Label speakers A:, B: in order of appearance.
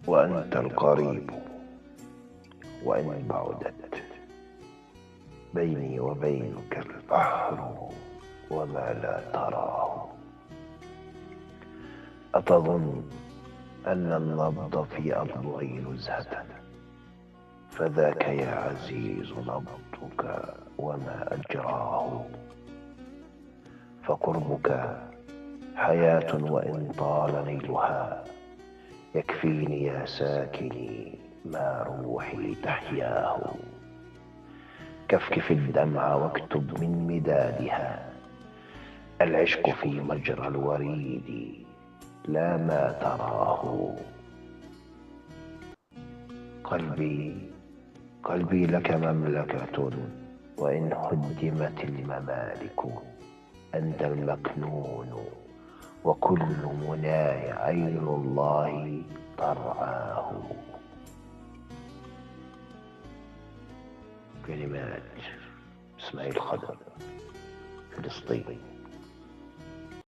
A: وأنت القريب، وإن بعدت بيني وبينك البحر وما لا تراه. أتظن أن النبض في أضلعي نزهة، فذاك يا عزيز نبضك وما أجراه. فقربك حياة وإن طال نيلها، يكفيني يا ساكني ما روحي تحياه. كفكف الدمع واكتب من مدادها، العشق في مجرى الوريد لا ما تراه. قلبي لك مملكة، وإن هدمت الممالك أنت المكنون، وكل مناي عين الله ترعاه. كلمات إسماعيل خضر، فلسطين.